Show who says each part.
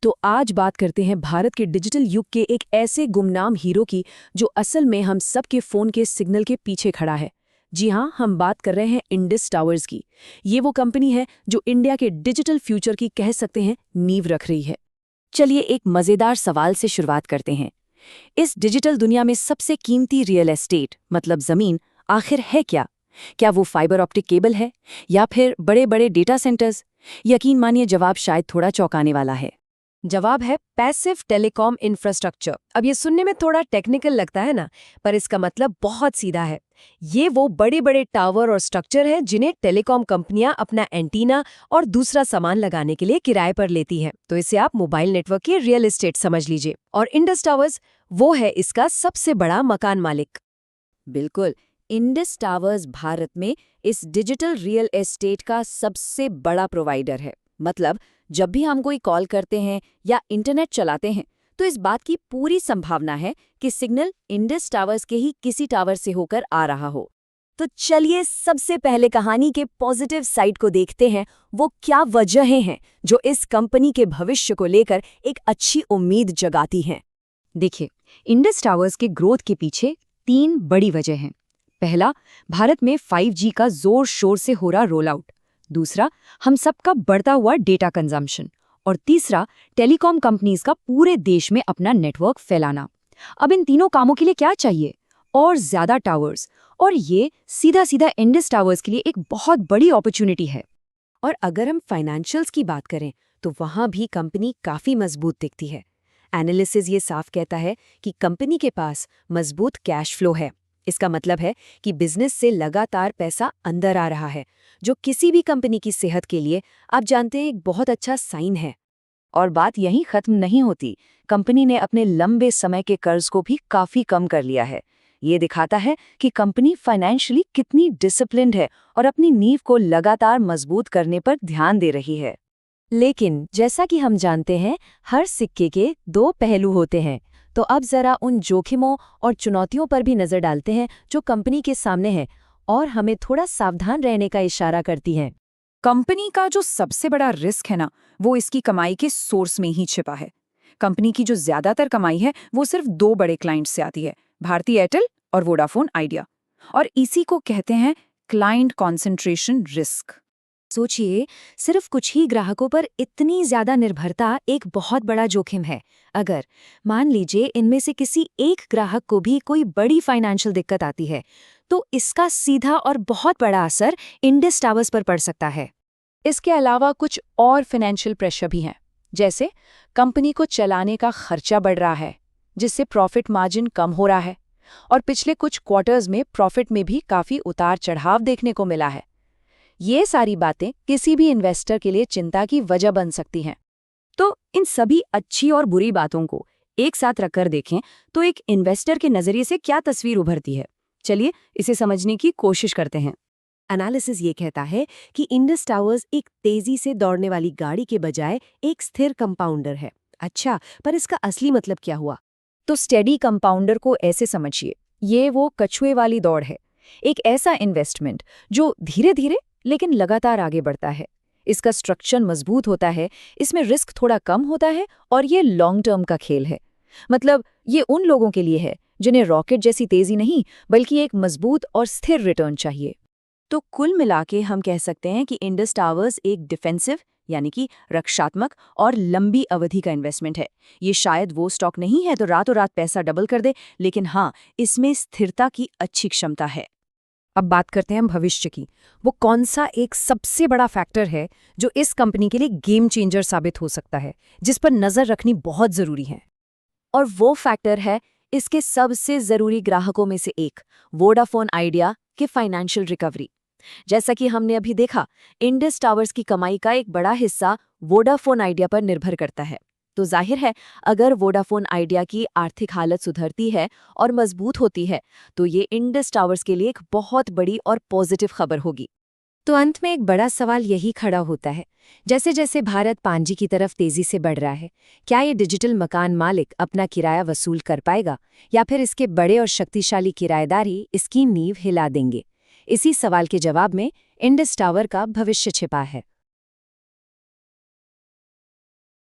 Speaker 1: तो आज बात करते हैं भारत के डिजिटल युग के एक ऐसे गुमनाम हीरो की जो असल में हम सबके फ़ोन के सिग्नल के पीछे खड़ा है। जी हाँ, हम बात कर रहे हैं इंडस टावर्स की। ये वो कंपनी है जो इंडिया के डिजिटल फ्यूचर की कह सकते हैं नींव रख रही है। चलिए एक मज़ेदार सवाल से शुरुआत करते हैं। इस डिजिटल दुनिया में सबसे कीमती रियल एस्टेट मतलब ज़मीन आखिर है क्या? क्या वो फाइबर ऑप्टिक केबल है या फिर बड़े बड़े डेटा सेंटर्स? यकीन मानिए जवाब शायद थोड़ा चौंकाने वाला है। जवाब है पैसिव टेलीकॉम इंफ्रास्ट्रक्चर। अब ये सुनने में थोड़ा टेक्निकल लगता है ना, पर इसका मतलब बहुत सीधा है। ये वो बड़े बड़े टावर और स्ट्रक्चर हैं जिन्हें टेलीकॉम कंपनियां अपना एंटीना और दूसरा सामान लगाने के लिए किराए पर लेती हैं। तो इसे आप मोबाइल नेटवर्क के रियल एस्टेट समझ लीजिए। और इंडस टावर्स वो है इसका सबसे बड़ा मकान मालिक। बिल्कुल, इंडस टावर्स भारत में इस डिजिटल रियल एस्टेट का सबसे बड़ा प्रोवाइडर है। मतलब जब भी हम कोई कॉल करते हैं या इंटरनेट चलाते हैं तो इस बात की पूरी संभावना है कि सिग्नल इंडस टावर्स के ही किसी टावर से होकर आ रहा हो। तो चलिए सबसे पहले कहानी के पॉजिटिव साइड को देखते हैं। वो क्या वजहें हैं जो इस कंपनी के भविष्य को लेकर एक अच्छी उम्मीद जगाती हैं। देखिए, इंडस टावर्स के ग्रोथ के पीछे 3 बड़ी वजह हैं। पहला, भारत में 5G का जोर शोर से हो रहा रोल आउट। दूसरा, हम सबका बढ़ता हुआ डेटा कंजम्पशन। और तीसरा, टेलीकॉम कंपनीज का पूरे देश में अपना नेटवर्क फैलाना। अब इन तीनों कामों के लिए क्या चाहिए? और ज्यादा टावर्स। और ये सीधा सीधा इंडस टावर्स के लिए एक बहुत बड़ी अपॉर्चुनिटी है। और अगर हम फाइनेंशियल्स की बात करें तो वहां भी कंपनी काफी मजबूत दिखती है। एनालिसिस ये साफ कहता है कि कंपनी के पास मजबूत कैश फ्लो है। इसका मतलब है कि बिजनेस से लगातार पैसा अंदर आ रहा है, जो किसी भी कंपनी की सेहत के लिए आप जानते हैं एक बहुत अच्छा साइन है। और बात यहीं खत्म नहीं होती। कंपनी ने अपने लंबे समय के कर्ज को भी काफी कम कर लिया है। ये दिखाता है कि कंपनी फाइनेंशियली कितनी डिसिप्लिन्ड है और अपनी नींव को लगातार मजबूत करने पर ध्यान दे रही है। लेकिन जैसा कि हम जानते हैं, हर सिक्के के 2 पहलू होते हैं। तो अब जरा उन जोखिमों और चुनौतियों पर भी नजर डालते हैं जो कंपनी के सामने हैं और हमें थोड़ा सावधान रहने का इशारा करती हैं।
Speaker 2: कंपनी का जो सबसे बड़ा रिस्क है ना, वो इसकी कमाई के सोर्स में ही छिपा है। कंपनी की जो ज्यादातर कमाई है वो सिर्फ 2 बड़े क्लाइंट से आती है, भारती एयरटेल और वोडाफोन आइडिया। और इसी को कहते हैं क्लाइंट कॉन्सेंट्रेशन रिस्क।
Speaker 1: सोचिए, सिर्फ कुछ ही ग्राहकों पर इतनी ज्यादा निर्भरता एक बहुत बड़ा जोखिम है। अगर मान लीजिए इनमें से किसी एक ग्राहक को भी कोई बड़ी फाइनेंशियल दिक्कत आती है तो इसका सीधा और बहुत बड़ा असर इंडस टावर्स पर पड़ सकता है।
Speaker 2: इसके अलावा कुछ और फाइनेंशियल प्रेशर भी हैं, जैसे कंपनी को चलाने का खर्चा बढ़ रहा है जिससे प्रॉफिट मार्जिन कम हो रहा है। और पिछले कुछ क्वार्टर्स में प्रॉफिट में भी काफी उतार चढ़ाव देखने को मिला है। ये सारी बातें किसी भी इन्वेस्टर के लिए चिंता की वजह बन सकती हैं। तो इन सभी अच्छी और बुरी बातों को एक साथ रखकर देखें तो एक इन्वेस्टर के नजरिए से क्या तस्वीर उभरती है। चलिए इसे समझने की कोशिश करते हैं।
Speaker 1: एनालिसिस ये कहता है कि इंडस टावर्स एक तेजी से दौड़ने वाली गाड़ी के बजाय एक स्थिर कंपाउंडर है। अच्छा, पर इसका असली मतलब क्या हुआ?
Speaker 2: तो स्टेडी कंपाउंडर को ऐसे समझिए, ये वो कछुए वाली दौड़ है। एक ऐसा इन्वेस्टमेंट जो धीरे धीरे लेकिन लगातार आगे बढ़ता है। इसका स्ट्रक्चर मजबूत होता है, इसमें रिस्क थोड़ा कम होता है और ये लॉन्ग टर्म का खेल है। मतलब ये उन लोगों के लिए है जिन्हें रॉकेट जैसी तेजी नहीं बल्कि एक मजबूत और स्थिर रिटर्न चाहिए।
Speaker 1: तो कुल मिलाके हम कह सकते हैं कि इंडस टावर्स एक डिफेंसिव यानी कि रक्षात्मक और लंबी अवधि का इन्वेस्टमेंट है। ये शायद वो स्टॉक नहीं है तो रातों रात पैसा डबल कर दे, लेकिन हाँ, इसमें स्थिरता की अच्छी क्षमता है।
Speaker 2: अब बात करते हैं हम भविष्य की। वो कौन सा एक सबसे बड़ा फैक्टर है जो इस कंपनी के लिए गेम चेंजर साबित हो सकता है, जिस पर नजर रखनी बहुत जरूरी है।
Speaker 1: और वो फैक्टर है इसके सबसे जरूरी ग्राहकों में से एक, वोडाफोन आइडिया के फाइनेंशियल रिकवरी। जैसा कि हमने अभी देखा, इंडस टावर्स की कमाई का एक बड़ा हिस्सा वोडाफोन आइडिया पर निर्भर करता है। तो जाहिर है, अगर वोडाफोन आइडिया की आर्थिक हालत सुधरती है और मजबूत होती है तो ये इंडस टावर्स के लिए एक बहुत बड़ी और पॉजिटिव खबर होगी। तो अंत में एक बड़ा सवाल यही खड़ा होता है, जैसे जैसे भारत 5G की तरफ तेजी से बढ़ रहा है, क्या ये डिजिटल मकान मालिक अपना किराया वसूल कर पाएगा या फिर इसके बड़े और शक्तिशाली किराएदारी इसकी नींव हिला देंगे? इसी सवाल के जवाब में इंडस टावर का भविष्य छिपा है।